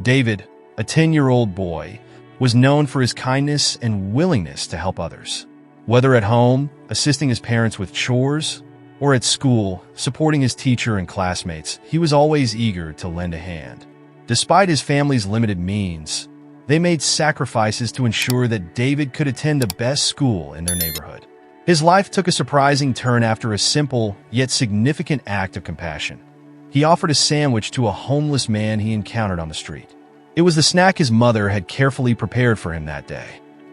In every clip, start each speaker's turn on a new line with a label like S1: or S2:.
S1: David, a 10-year-old boy, was known for his kindness and willingness to help others. Whether at home, assisting his parents with chores, or at school, supporting his teacher and classmates, he was always eager to lend a hand. Despite his family's limited means, they made sacrifices to ensure that David could attend the best school in their neighborhood. His life took a surprising turn after a simple, yet significant act of compassion. He offered a sandwich to a homeless man he encountered on the street. It was the snack his mother had carefully prepared for him that day.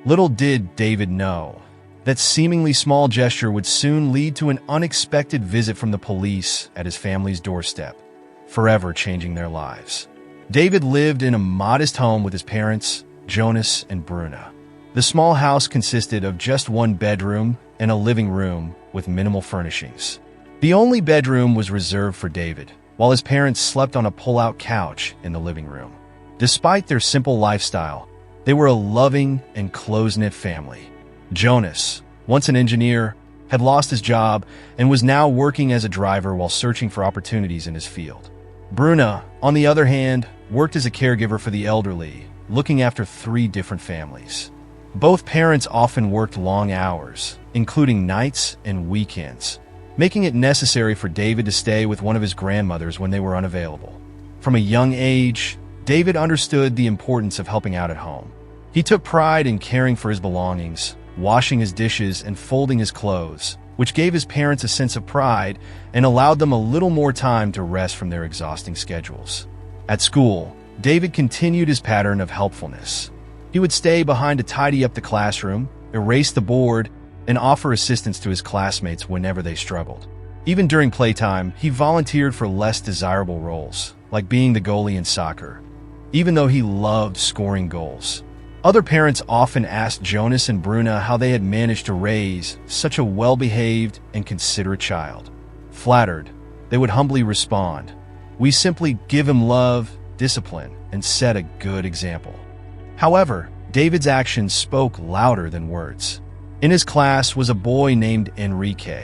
S1: Little did David know that seemingly small gesture would soon lead to an unexpected visit from the police at his family's doorstep, forever changing their lives. David lived in a modest home with his parents, Jonas and Bruna. The small house consisted of just one bedroom and a living room with minimal furnishings. The only bedroom was reserved for David, while his parents slept on a pull-out couch in the living room. Despite their simple lifestyle, they were a loving and close-knit family. Jonas, once an engineer, had lost his job and was now working as a driver while searching for opportunities in his field. Bruna, on the other hand, worked as a caregiver for the elderly, looking after 3 different families. Both parents often worked long hours, including nights and weekends, making it necessary for David to stay with one of his grandmothers when they were unavailable. From a young age, David understood the importance of helping out at home. He took pride in caring for his belongings, washing his dishes and folding his clothes, which gave his parents a sense of pride and allowed them a little more time to rest from their exhausting schedules. At school, David continued his pattern of helpfulness. He would stay behind to tidy up the classroom, erase the board, and offer assistance to his classmates whenever they struggled. Even during playtime, he volunteered for less desirable roles, like being the goalie in soccer, even though he loved scoring goals. Other parents often asked Jonas and Bruna how they had managed to raise such a well-behaved and considerate child. Flattered, they would humbly respond, "We simply give him love, discipline, and set a good example." However, David's actions spoke louder than words. In his class was a boy named Enrique,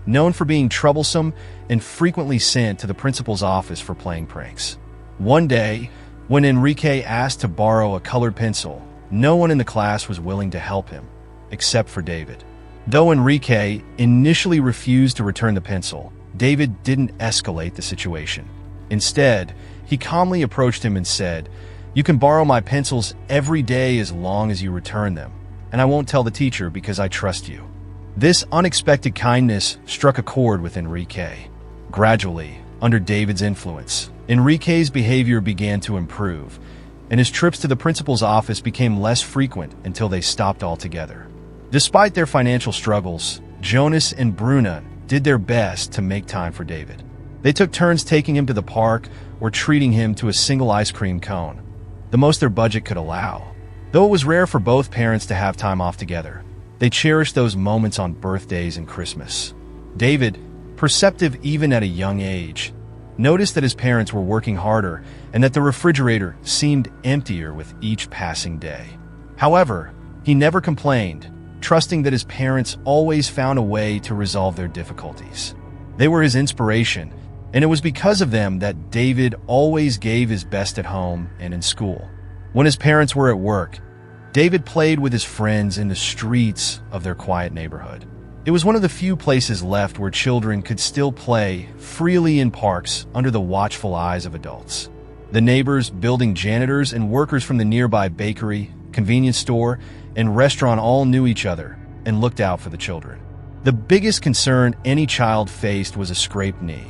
S1: known for being troublesome and frequently sent to the principal's office for playing pranks. One day, when Enrique asked to borrow a colored pencil, no one in the class was willing to help him, except for David. Though Enrique initially refused to return the pencil, David didn't escalate the situation. Instead, he calmly approached him and said, "You can borrow my pencils every day as long as you return them, and I won't tell the teacher because I trust you." This unexpected kindness struck a chord with Enrique. Gradually, under David's influence, Enrique's behavior began to improve, and his trips to the principal's office became less frequent until they stopped altogether. Despite their financial struggles, Jonas and Bruna did their best to make time for David. They took turns taking him to the park or treating him to a single ice cream cone, the most their budget could allow. Though it was rare for both parents to have time off together, they cherished those moments on birthdays and Christmas. David, perceptive even at a young age, noticed that his parents were working harder and that the refrigerator seemed emptier with each passing day. However, he never complained, trusting that his parents always found a way to resolve their difficulties. They were his inspiration, and it was because of them that David always gave his best at home and in school. When his parents were at work, David played with his friends in the streets of their quiet neighborhood. It was one of the few places left where children could still play freely in parks under the watchful eyes of adults. The neighbors, building janitors, and workers from the nearby bakery, convenience store, and restaurant all knew each other and looked out for the children. The biggest concern any child faced was a scraped knee.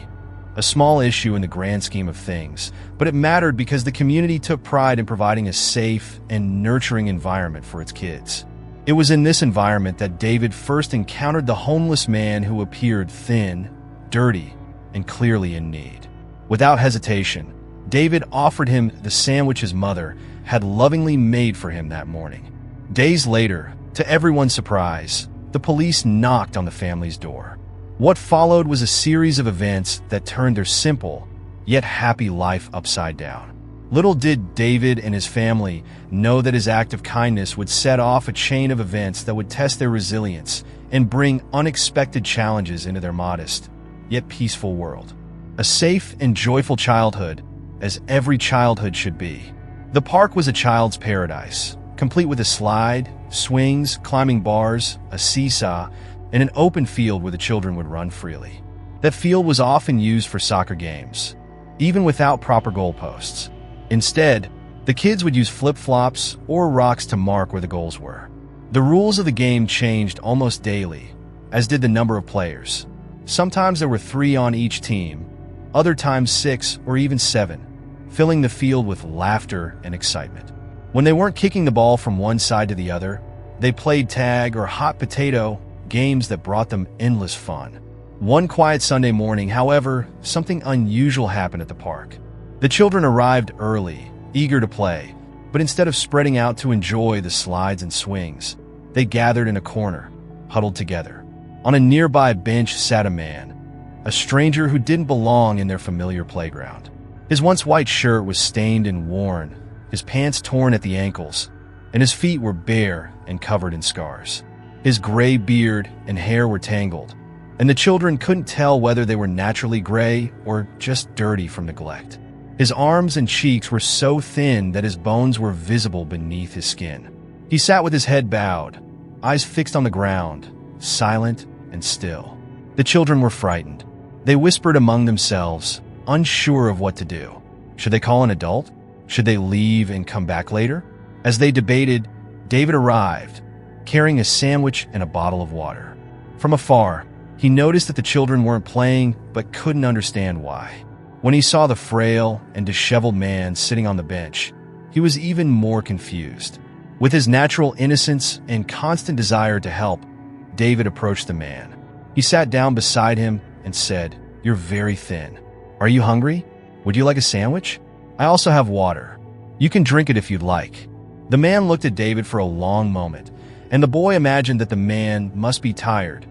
S1: A small issue in the grand scheme of things, but it mattered because the community took pride in providing a safe and nurturing environment for its kids. It was in this environment that David first encountered the homeless man who appeared thin, dirty, and clearly in need. Without hesitation, David offered him the sandwich his mother had lovingly made for him that morning. Days later, to everyone's surprise, the police knocked on the family's door. What followed was a series of events that turned their simple, yet happy life upside down. Little did David and his family know that his act of kindness would set off a chain of events that would test their resilience and bring unexpected challenges into their modest, yet peaceful world. A safe and joyful childhood, as every childhood should be. The park was a child's paradise, complete with a slide, swings, climbing bars, a seesaw, and an open field where the children would run freely. That field was often used for soccer games, even without proper goalposts. Instead, the kids would use flip-flops or rocks to mark where the goals were. The rules of the game changed almost daily, as did the number of players. Sometimes there were 3 on each team, other times 6 or even 7, filling the field with laughter and excitement. When they weren't kicking the ball from one side to the other, they played tag or hot potato, games that brought them endless fun. One quiet Sunday morning, however, something unusual happened at the park. The children arrived early, eager to play, but instead of spreading out to enjoy the slides and swings, they gathered in a corner, huddled together. On a nearby bench sat a man, a stranger who didn't belong in their familiar playground. His once white shirt was stained and worn, his pants torn at the ankles, and his feet were bare and covered in scars. His gray beard and hair were tangled, and the children couldn't tell whether they were naturally gray or just dirty from neglect. His arms and cheeks were so thin that his bones were visible beneath his skin. He sat with his head bowed, eyes fixed on the ground, silent and still. The children were frightened. They whispered among themselves, unsure of what to do. Should they call an adult? Should they leave and come back later? As they debated, David arrived, carrying a sandwich and a bottle of water. From afar, he noticed that the children weren't playing but couldn't understand why. When he saw the frail and disheveled man sitting on the bench, he was even more confused. With his natural innocence and constant desire to help, David approached the man. He sat down beside him and said, "You're very thin. Are you hungry? Would you like a sandwich? I also have water. You can drink it if you'd like." The man looked at David for a long moment, and the boy imagined that the man must be tired.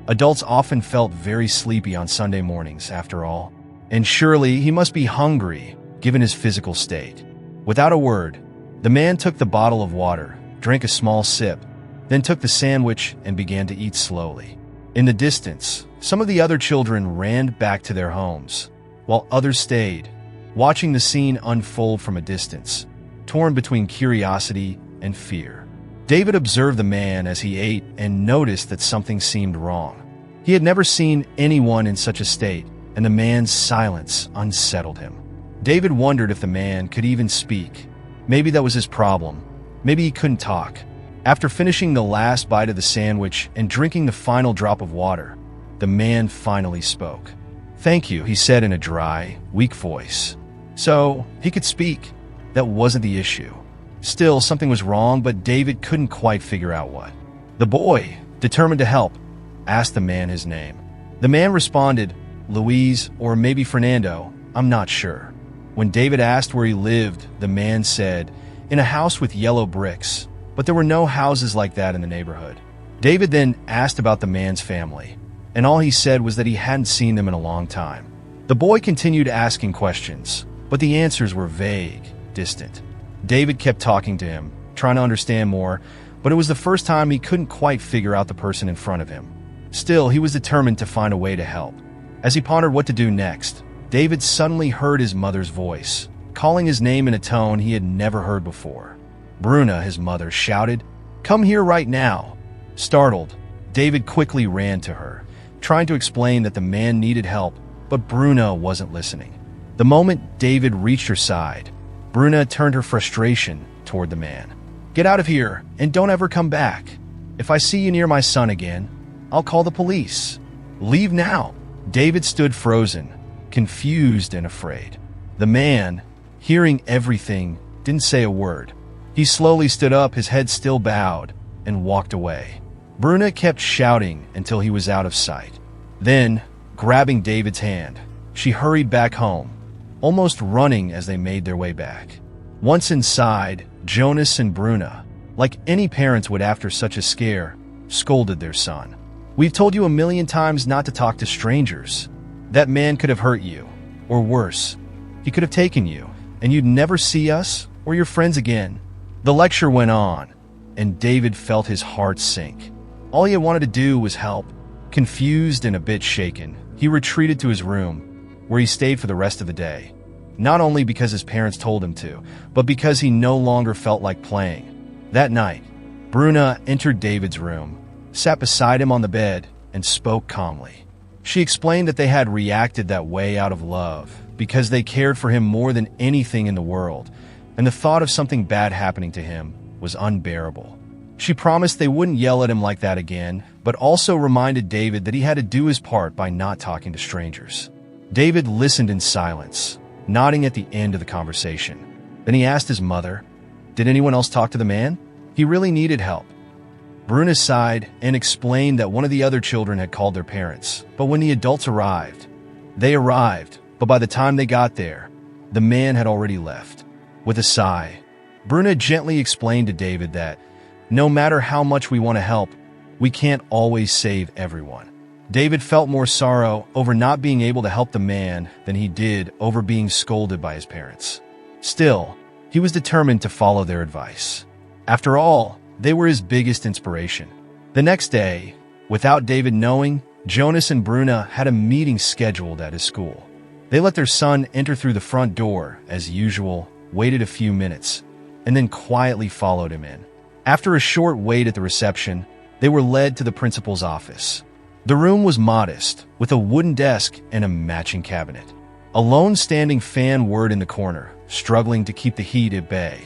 S1: Adults often felt very sleepy on Sunday mornings, after all, and surely he must be hungry, given his physical state. Without a word, the man took the bottle of water, drank a small sip, then took the sandwich and began to eat slowly. In the distance, some of the other children ran back to their homes, while others stayed, watching the scene unfold from a distance, torn between curiosity and fear. David observed the man as he ate and noticed that something seemed wrong. He had never seen anyone in such a state, and the man's silence unsettled him. David wondered if the man could even speak. Maybe that was his problem. Maybe he couldn't talk. After finishing the last bite of the sandwich and drinking the final drop of water, the man finally spoke. "Thank you," he said in a dry, weak voice. So, he could speak. That wasn't the issue. Still, something was wrong, but David couldn't quite figure out what. The boy, determined to help, asked the man his name. The man responded, "Luis, or maybe Fernando, I'm not sure." When David asked where he lived, the man said, "In a house with yellow bricks," but there were no houses like that in the neighborhood. David then asked about the man's family, and all he said was that he hadn't seen them in a long time. The boy continued asking questions, but the answers were vague, distant. David kept talking to him, trying to understand more, but it was the first time he couldn't quite figure out the person in front of him. Still, he was determined to find a way to help. As he pondered what to do next, David suddenly heard his mother's voice, calling his name in a tone he had never heard before. Bruna, his mother, shouted, "Come here right now." Startled, David quickly ran to her, trying to explain that the man needed help, but Bruna wasn't listening. The moment David reached her side, Bruna turned her frustration toward the man. "Get out of here and don't ever come back. If I see you near my son again, I'll call the police. Leave now." David stood frozen, confused and afraid. The man, hearing everything, didn't say a word. He slowly stood up, his head still bowed, and walked away. Bruna kept shouting until he was out of sight. Then, grabbing David's hand, she hurried back home, almost running as they made their way back. Once inside, Jonas and Bruna, like any parents would after such a scare, scolded their son. "We've told you a million times not to talk to strangers. That man could have hurt you, or worse, he could have taken you, and you'd never see us or your friends again." The lecture went on, and David felt his heart sink. All he had wanted to do was help. Confused and a bit shaken, he retreated to his room, where he stayed for the rest of the day. not only because his parents told him to, but because he no longer felt like playing. That night, Bruna entered David's room, sat beside him on the bed, and spoke calmly. She explained that they had reacted that way out of love, because they cared for him more than anything in the world, and the thought of something bad happening to him was unbearable. She promised they wouldn't yell at him like that again, but also reminded David that he had to do his part by not talking to strangers. David listened in silence, nodding at the end of the conversation. Then he asked his mother, "Did anyone else talk to the man? He really needed help." Bruna sighed and explained that one of the other children had called their parents, but when the adults arrived, but by the time they got there, the man had already left. With a sigh, Bruna gently explained to David that no matter how much we want to help, we can't always save everyone. David felt more sorrow over not being able to help the man than he did over being scolded by his parents. Still, he was determined to follow their advice. After all, they were his biggest inspiration. The next day, without David knowing, Jonas and Bruna had a meeting scheduled at his school. They let their son enter through the front door, as usual, waited a few minutes, and then quietly followed him in. After a short wait at the reception, they were led to the principal's office. The room was modest, with a wooden desk and a matching cabinet. A lone standing fan whirred in the corner, struggling to keep the heat at bay.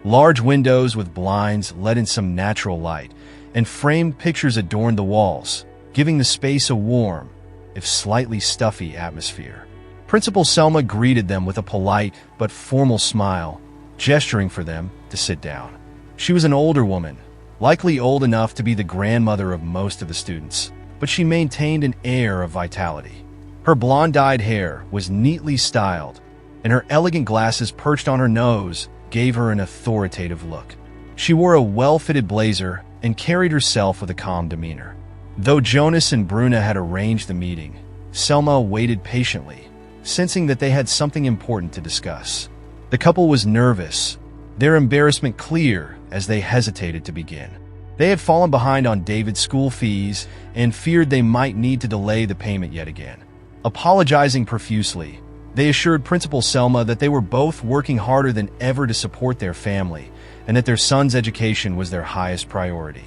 S1: Large windows with blinds let in some natural light, and framed pictures adorned the walls, giving the space a warm, if slightly stuffy, atmosphere. Principal Selma greeted them with a polite but formal smile, gesturing for them to sit down. She was an older woman, likely old enough to be the grandmother of most of the students, but she maintained an air of vitality. Her blonde-dyed hair was neatly styled, and her elegant glasses perched on her nose gave her an authoritative look. She wore a well-fitted blazer and carried herself with a calm demeanor. Though Jonas and Bruna had arranged the meeting, Selma waited patiently, sensing that they had something important to discuss. The couple was nervous, their embarrassment clear as they hesitated to begin. They had fallen behind on David's school fees and feared they might need to delay the payment yet again. Apologizing profusely, they assured Principal Selma that they were both working harder than ever to support their family and that their son's education was their highest priority.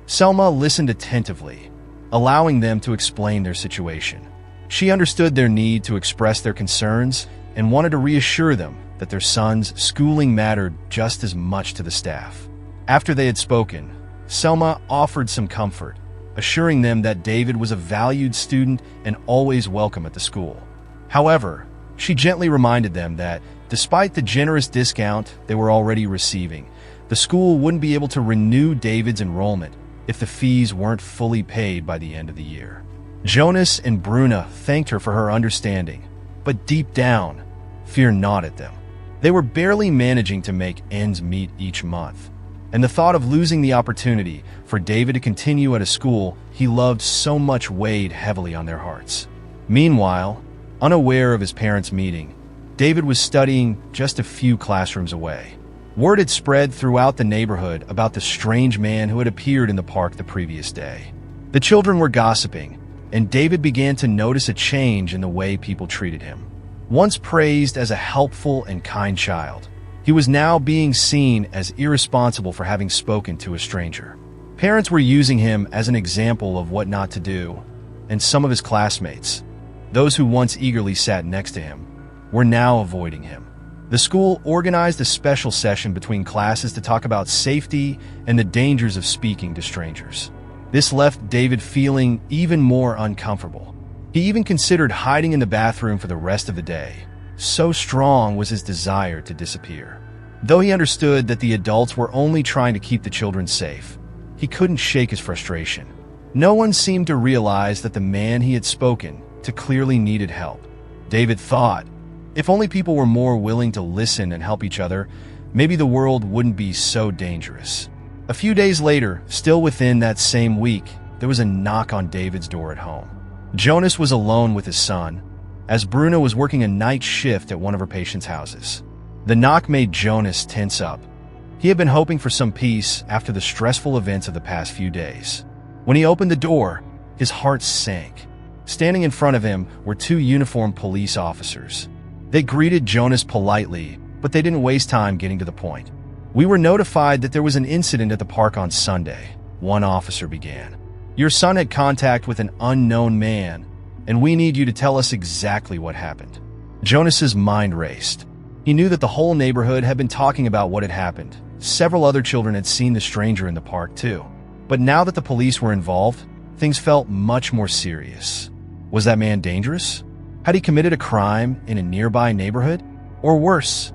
S1: Selma listened attentively, allowing them to explain their situation. She understood their need to express their concerns and wanted to reassure them that their son's schooling mattered just as much to the staff. After they had spoken, Selma offered some comfort, assuring them that David was a valued student and always welcome at the school. However, she gently reminded them that, despite the generous discount they were already receiving, the school wouldn't be able to renew David's enrollment if the fees weren't fully paid by the end of the year. Jonas and Bruna thanked her for her understanding, but deep down, fear gnawed at them. They were barely managing to make ends meet each month, and the thought of losing the opportunity for David to continue at a school he loved so much weighed heavily on their hearts. Meanwhile, unaware of his parents' meeting, David was studying just a few classrooms away. Word had spread throughout the neighborhood about the strange man who had appeared in the park the previous day. The children were gossiping, and David began to notice a change in the way people treated him. Once praised as a helpful and kind child, he was now being seen as irresponsible for having spoken to a stranger. Parents were using him as an example of what not to do, and some of his classmates, those who once eagerly sat next to him, were now avoiding him. The school organized a special session between classes to talk about safety and the dangers of speaking to strangers. This left David feeling even more uncomfortable. He even considered hiding in the bathroom for the rest of the day. So strong was his desire to disappear. Though he understood that the adults were only trying to keep the children safe, he couldn't shake his frustration. No one seemed to realize that the man he had spoken to clearly needed help. David thought, if only people were more willing to listen and help each other, maybe the world wouldn't be so dangerous. A few days later, still within that same week, there was a knock on David's door at home. Jonas was alone with his son, as Bruna was working a night shift at one of her patients' houses. The knock made Jonas tense up. He had been hoping for some peace after the stressful events of the past few days. When he opened the door, his heart sank. Standing in front of him were two uniformed police officers. They greeted Jonas politely, but they didn't waste time getting to the point. "We were notified that there was an incident at the park on Sunday," one officer began. "Your son had contact with an unknown man, and we need you to tell us exactly what happened." Jonas's mind raced. He knew that the whole neighborhood had been talking about what had happened. Several other children had seen the stranger in the park too. But now that the police were involved, things felt much more serious. Was that man dangerous? Had he committed a crime in a nearby neighborhood? Or worse,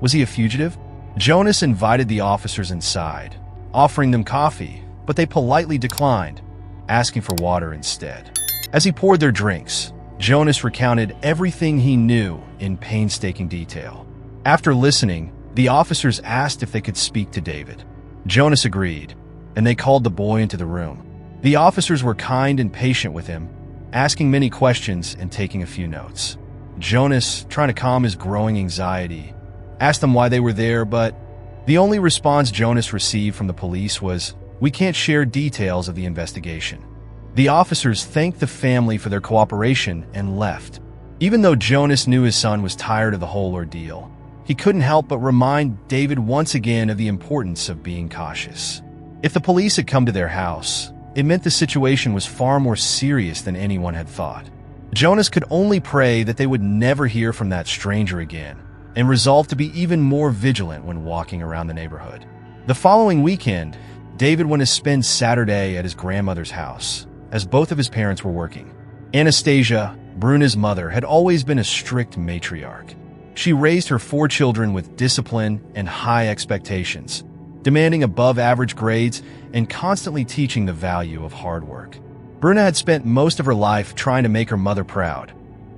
S1: was he a fugitive? Jonas invited the officers inside, offering them coffee, but they politely declined, asking for water instead. As he poured their drinks, Jonas recounted everything he knew in painstaking detail. After listening, the officers asked if they could speak to David. Jonas agreed, and they called the boy into the room. The officers were kind and patient with him, asking many questions and taking a few notes. Jonas, trying to calm his growing anxiety, asked them why they were there, but the only response Jonas received from the police was, "We can't share details of the investigation." The officers thanked the family for their cooperation and left. Even though Jonas knew his son was tired of the whole ordeal, he couldn't help but remind David once again of the importance of being cautious. If the police had come to their house, it meant the situation was far more serious than anyone had thought. Jonas could only pray that they would never hear from that stranger again, and resolved to be even more vigilant when walking around the neighborhood. The following weekend, David went to spend Saturday at his grandmother's house, as both of his parents were working. Anastasia, Bruna's mother, had always been a strict matriarch. She raised her 4 children with discipline and high expectations, demanding above-average grades and constantly teaching the value of hard work. Bruna had spent most of her life trying to make her mother proud,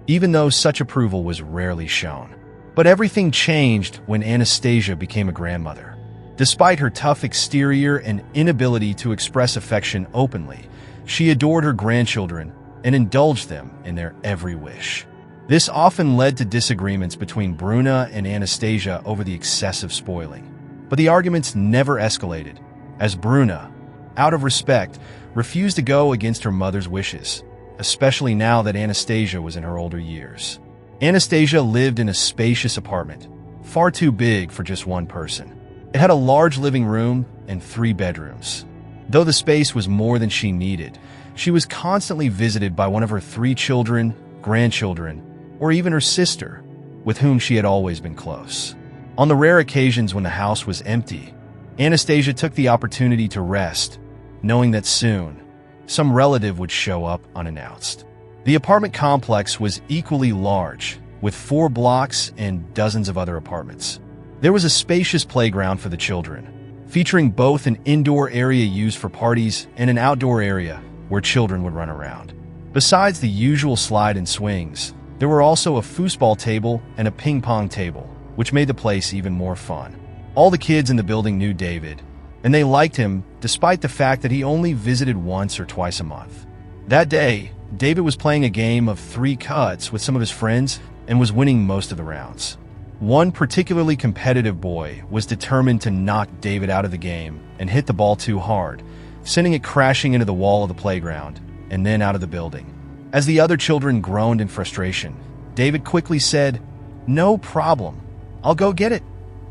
S1: even though such approval was rarely shown. But everything changed when Anastasia became a grandmother. Despite her tough exterior and inability to express affection openly, she adored her grandchildren and indulged them in their every wish. This often led to disagreements between Bruna and Anastasia over the excessive spoiling. But the arguments never escalated, as Bruna, out of respect, refused to go against her mother's wishes, especially now that Anastasia was in her older years. Anastasia lived in a spacious apartment, far too big for just one person. It had a large living room and 3 bedrooms. Though the space was more than she needed, she was constantly visited by one of her 3 children, grandchildren, or even her sister, with whom she had always been close. On the rare occasions when the house was empty, Anastasia took the opportunity to rest, knowing that soon, some relative would show up unannounced. The apartment complex was equally large, with 4 blocks and dozens of other apartments. There was a spacious playground for the children, featuring both an indoor area used for parties and an outdoor area where children would run around. Besides the usual slide and swings, there were also a foosball table and a ping pong table, which made the place even more fun. All the kids in the building knew David, and they liked him despite the fact that he only visited once or twice a month. That day, David was playing a game of 3 cuts with some of his friends and was winning most of the rounds. One particularly competitive boy was determined to knock David out of the game and hit the ball too hard, sending it crashing into the wall of the playground and then out of the building. As the other children groaned in frustration, David quickly said, "No problem. I'll go get it."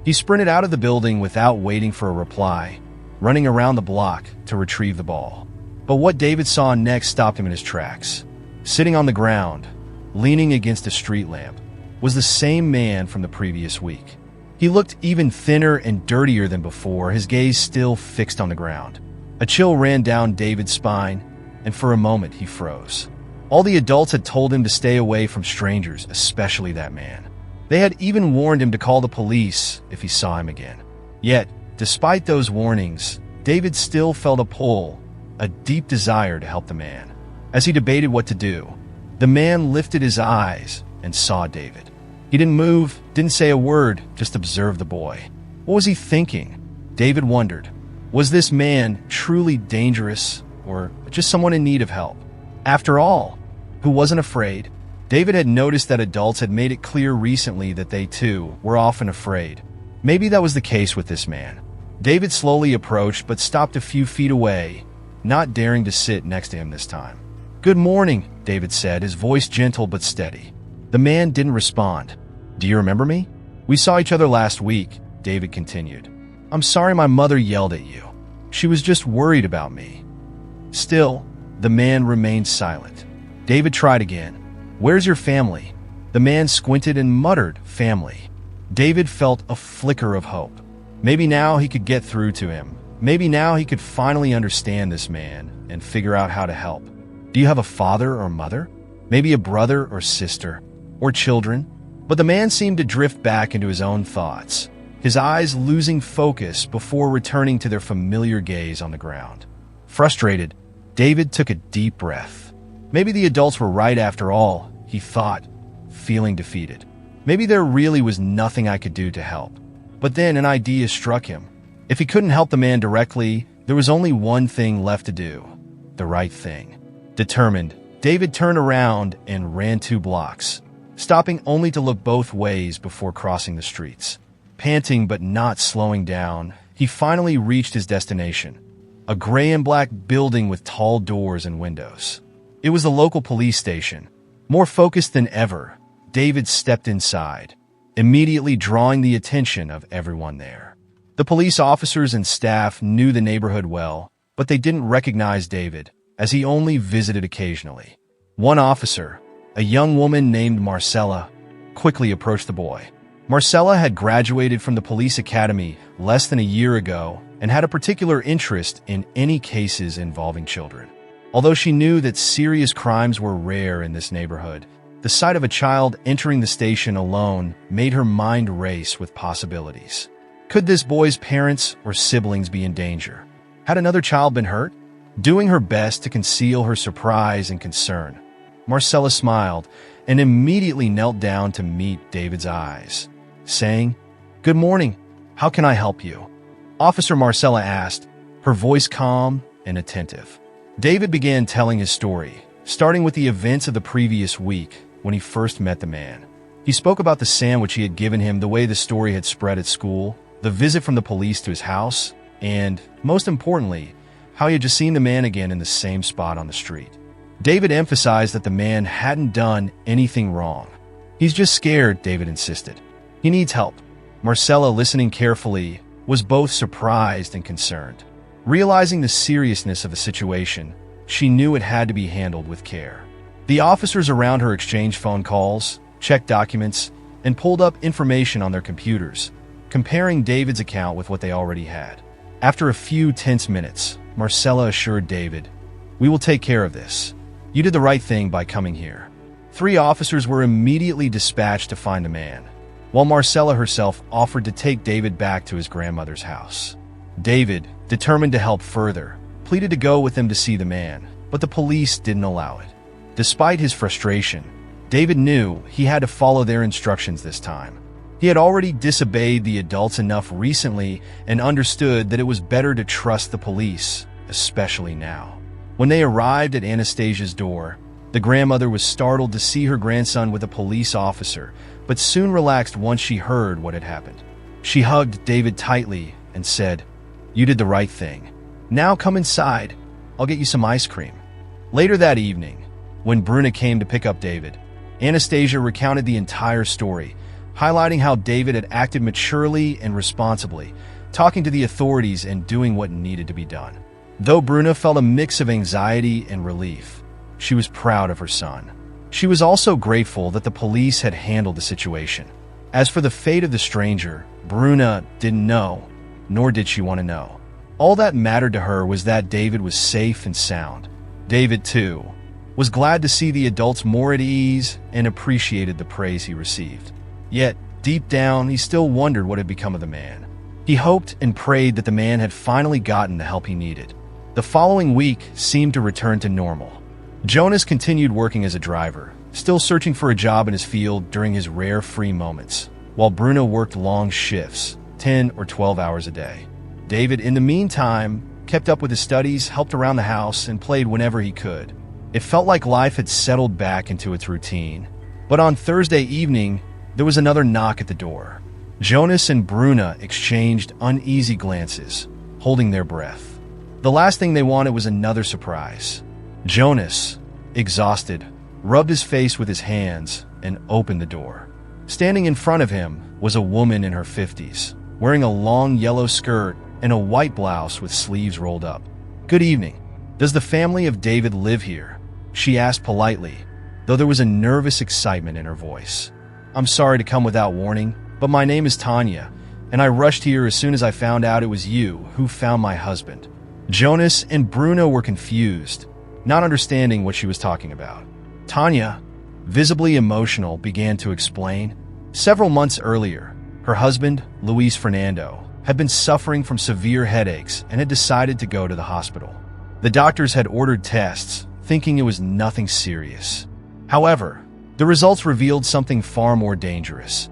S1: He sprinted out of the building without waiting for a reply, running around the block to retrieve the ball. But what David saw next stopped him in his tracks. Sitting on the ground, leaning against a street lamp, was the same man from the previous week. He looked even thinner and dirtier than before, his gaze still fixed on the ground. A chill ran down David's spine, and for a moment he froze. All the adults had told him to stay away from strangers, especially that man. They had even warned him to call the police if he saw him again. Yet, despite those warnings, David still felt a pull, a deep desire to help the man. As he debated what to do, the man lifted his eyes and saw David. He didn't move, didn't say a word, just observed the boy. What was he thinking? David wondered. Was this man truly dangerous, or just someone in need of help? After all, who wasn't afraid? David had noticed that adults had made it clear recently that they too were often afraid. Maybe that was the case with this man. David slowly approached but stopped a few feet away, not daring to sit next to him this time. "Good morning," David said, his voice gentle but steady. The man didn't respond. "Do you remember me? We saw each other last week," David continued. "I'm sorry my mother yelled at you. She was just worried about me." Still, the man remained silent. David tried again. "Where's your family?" The man squinted and muttered, "Family." David felt a flicker of hope. Maybe now he could get through to him. Maybe now he could finally understand this man and figure out how to help. "Do you have a father or mother? Maybe a brother or sister? Or children?" But the man seemed to drift back into his own thoughts, his eyes losing focus before returning to their familiar gaze on the ground. Frustrated, David took a deep breath. Maybe the adults were right after all, he thought, feeling defeated. Maybe there really was nothing I could do to help. But then an idea struck him. If he couldn't help the man directly, there was only one thing left to do: the right thing. Determined, David turned around and ran 2 blocks, stopping only to look both ways before crossing the streets. Panting but not slowing down, he finally reached his destination, a gray and black building with tall doors and windows. It was the local police station. More focused than ever, David stepped inside, immediately drawing the attention of everyone there. The police officers and staff knew the neighborhood well, but they didn't recognize David, as he only visited occasionally. One officer, a young woman named Marcella, quickly approached the boy. Marcella had graduated from the police academy less than a year ago and had a particular interest in any cases involving children. Although she knew that serious crimes were rare in this neighborhood, the sight of a child entering the station alone made her mind race with possibilities. Could this boy's parents or siblings be in danger? Had another child been hurt? Doing her best to conceal her surprise and concern, Marcella smiled and immediately knelt down to meet David's eyes, saying, "Good morning. How can I help you?" Officer Marcella asked, her voice calm and attentive. David began telling his story, starting with the events of the previous week when he first met the man. He spoke about the sandwich he had given him, the way the story had spread at school, the visit from the police to his house, and, most importantly, how he had just seen the man again in the same spot on the street. David emphasized that the man hadn't done anything wrong. "He's just scared," David insisted. "He needs help." Marcella, listening carefully, was both surprised and concerned. Realizing the seriousness of the situation, she knew it had to be handled with care. The officers around her exchanged phone calls, checked documents, and pulled up information on their computers, comparing David's account with what they already had. After a few tense minutes, Marcella assured David, "We will take care of this. You did the right thing by coming here." 3 officers were immediately dispatched to find the man, while Marcella herself offered to take David back to his grandmother's house. David, determined to help further, pleaded to go with them to see the man, but the police didn't allow it. Despite his frustration, David knew he had to follow their instructions this time. He had already disobeyed the adults enough recently and understood that it was better to trust the police, especially now. When they arrived at Anastasia's door, the grandmother was startled to see her grandson with a police officer, but soon relaxed once she heard what had happened. She hugged David tightly and said, "You did the right thing. Now come inside. I'll get you some ice cream." Later that evening, when Bruna came to pick up David, Anastasia recounted the entire story, highlighting how David had acted maturely and responsibly, talking to the authorities and doing what needed to be done. Though Bruna felt a mix of anxiety and relief, she was proud of her son. She was also grateful that the police had handled the situation. As for the fate of the stranger, Bruna didn't know, nor did she want to know. All that mattered to her was that David was safe and sound. David, too, was glad to see the adults more at ease and appreciated the praise he received. Yet, deep down, he still wondered what had become of the man. He hoped and prayed that the man had finally gotten the help he needed. The following week seemed to return to normal. Jonas continued working as a driver, still searching for a job in his field during his rare free moments, while Bruna worked long shifts, 10 or 12 hours a day. David, in the meantime, kept up with his studies, helped around the house, and played whenever he could. It felt like life had settled back into its routine. But on Thursday evening, there was another knock at the door. Jonas and Bruna exchanged uneasy glances, holding their breath. The last thing they wanted was another surprise. Jonas, exhausted, rubbed his face with his hands and opened the door. Standing in front of him was a woman in her 50s, wearing a long yellow skirt and a white blouse with sleeves rolled up. "Good evening. Does the family of David live here?" she asked politely, though there was a nervous excitement in her voice. "I'm sorry to come without warning, but my name is Tanya, and I rushed here as soon as I found out it was you who found my husband." Jonas and Bruno were confused, not understanding what she was talking about. Tanya, visibly emotional, began to explain. Several months earlier, her husband, Luis Fernando, had been suffering from severe headaches and had decided to go to the hospital. The doctors had ordered tests, thinking it was nothing serious. However, the results revealed something far more dangerous.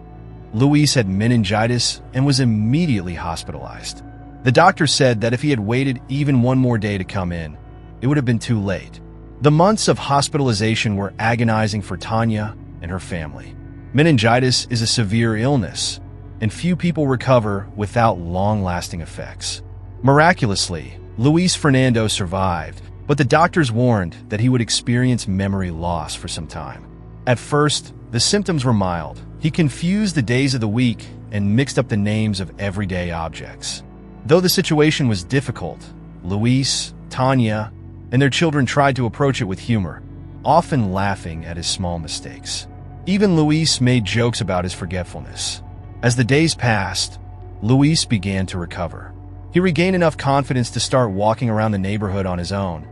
S1: Luis had meningitis and was immediately hospitalized. The doctor said that if he had waited even one more day to come in, it would have been too late. The months of hospitalization were agonizing for Tanya and her family. Meningitis is a severe illness, and few people recover without long-lasting effects. Miraculously, Luis Fernando survived, but the doctors warned that he would experience memory loss for some time. At first, the symptoms were mild. He confused the days of the week and mixed up the names of everyday objects. Though the situation was difficult, Luis, Tanya, and their children tried to approach it with humor, often laughing at his small mistakes. Even Luis made jokes about his forgetfulness. As the days passed, Luis began to recover. He regained enough confidence to start walking around the neighborhood on his own,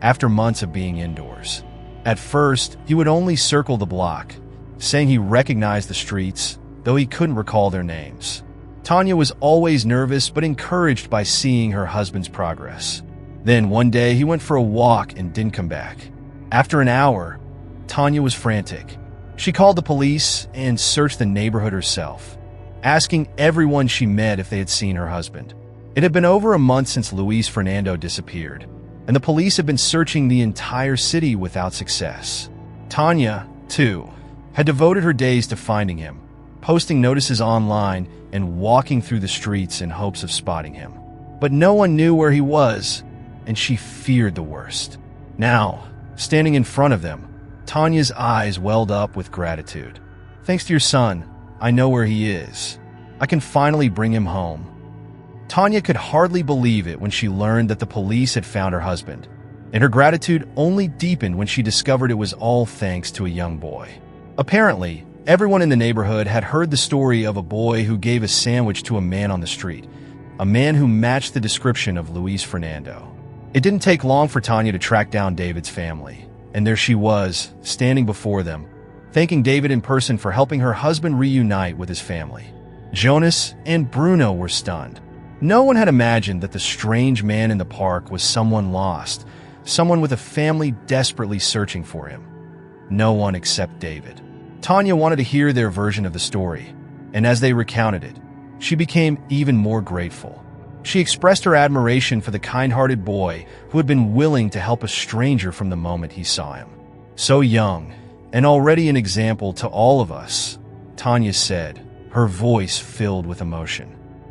S1: after months of being indoors. At first, he would only circle the block, saying he recognized the streets, though he couldn't recall their names. Tanya was always nervous but encouraged by seeing her husband's progress. Then one day he went for a walk and didn't come back. After an hour, Tanya was frantic. She called the police and searched the neighborhood herself, asking everyone she met if they had seen her husband. It had been over a month since Luis Fernando disappeared, and the police had been searching the entire city without success. Tanya, too, had devoted her days to finding him, posting notices online and walking through the streets in hopes of spotting him. But no one knew where he was, and she feared the worst. Now, standing in front of them, Tanya's eyes welled up with gratitude. "Thanks to your son, I know where he is. I can finally bring him home." Tanya could hardly believe it when she learned that the police had found her husband, and her gratitude only deepened when she discovered it was all thanks to a young boy. Apparently, everyone in the neighborhood had heard the story of a boy who gave a sandwich to a man on the street, a man who matched the description of Luis Fernando. It didn't take long for Tanya to track down David's family, and there she was, standing before them, thanking David in person for helping her husband reunite with his family. Jonas and Bruno were stunned. No one had imagined that the strange man in the park was someone lost, someone with a family desperately searching for him. No one except David. Tanya wanted to hear their version of the story, and as they recounted it, she became even more grateful. She expressed her admiration for the kind-hearted boy who had been willing to help a stranger from the moment he saw him. "So young, and already an example to all of us," Tanya said, her voice filled with emotion.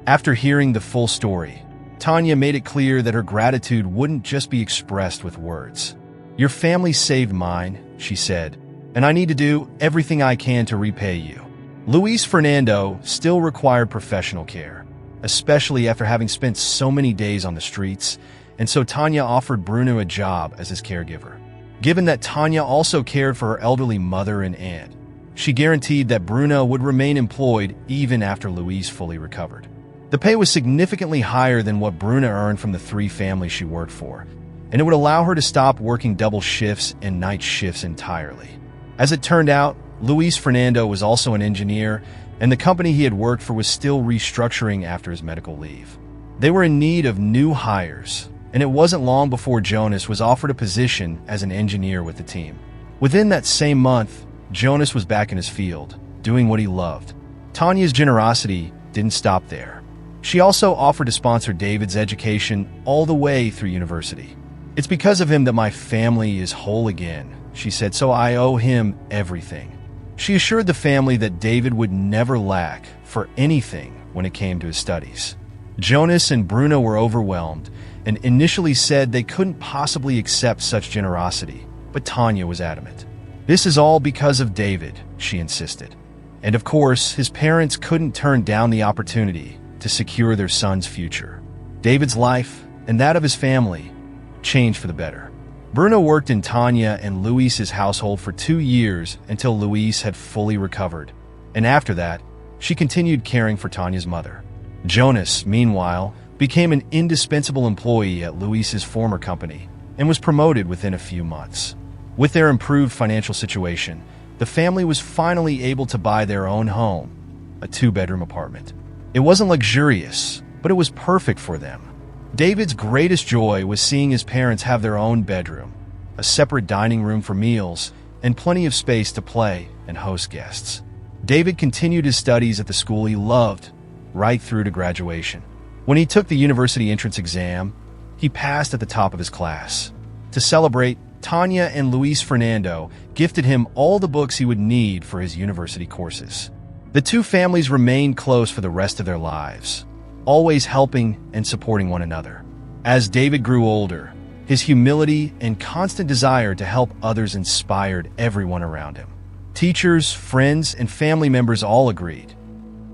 S1: After hearing the full story, Tanya made it clear that her gratitude wouldn't just be expressed with words. "Your family saved mine," she said, "and I need to do everything I can to repay you." Luis Fernando still required professional care, especially after having spent so many days on the streets, and so Tanya offered Bruno a job as his caregiver. Given that Tanya also cared for her elderly mother and aunt, she guaranteed that Bruno would remain employed even after Luis fully recovered. The pay was significantly higher than what Bruno earned from the 3 families she worked for, and it would allow her to stop working double shifts and night shifts entirely. As it turned out, Luis Fernando was also an engineer, and the company he had worked for was still restructuring after his medical leave. They were in need of new hires, and it wasn't long before Jonas was offered a position as an engineer with the team. Within that same month, Jonas was back in his field, doing what he loved. Tanya's generosity didn't stop there. She also offered to sponsor David's education all the way through university. "It's because of him that my family is whole again," she said, "so I owe him everything." She assured the family that David would never lack for anything when it came to his studies. Jonas and Bruno were overwhelmed and initially said they couldn't possibly accept such generosity, but Tanya was adamant. "This is all because of David," she insisted. And of course, his parents couldn't turn down the opportunity to secure their son's future. David's life, and that of his family, changed for the better. Bruno worked in Tanya and Luis's household for 2 years until Luis had fully recovered, and after that, she continued caring for Tanya's mother. Jonas, meanwhile, became an indispensable employee at Luis's former company and was promoted within a few months. With their improved financial situation, the family was finally able to buy their own home, a 2-bedroom apartment. It wasn't luxurious, but it was perfect for them. David's greatest joy was seeing his parents have their own bedroom, a separate dining room for meals, and plenty of space to play and host guests. David continued his studies at the school he loved, right through to graduation. When he took the university entrance exam, he passed at the top of his class. To celebrate, Tanya and Luis Fernando gifted him all the books he would need for his university courses. The two families remained close for the rest of their lives, always helping and supporting one another. As David grew older, his humility and constant desire to help others inspired everyone around him. Teachers, friends, and family members all agreed.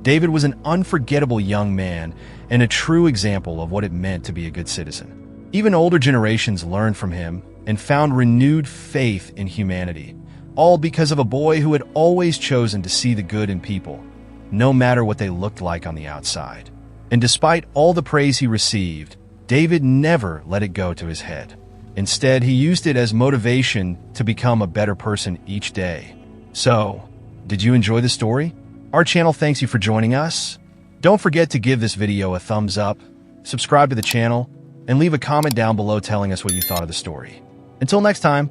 S1: David was an unforgettable young man and a true example of what it meant to be a good citizen. Even older generations learned from him and found renewed faith in humanity, all because of a boy who had always chosen to see the good in people, no matter what they looked like on the outside. And despite all the praise he received, David never let it go to his head. Instead, he used it as motivation to become a better person each day. So, did you enjoy the story? Our channel thanks you for joining us. Don't forget to give this video a thumbs up, subscribe to the channel, and leave a comment down below telling us what you thought of the story. Until next time.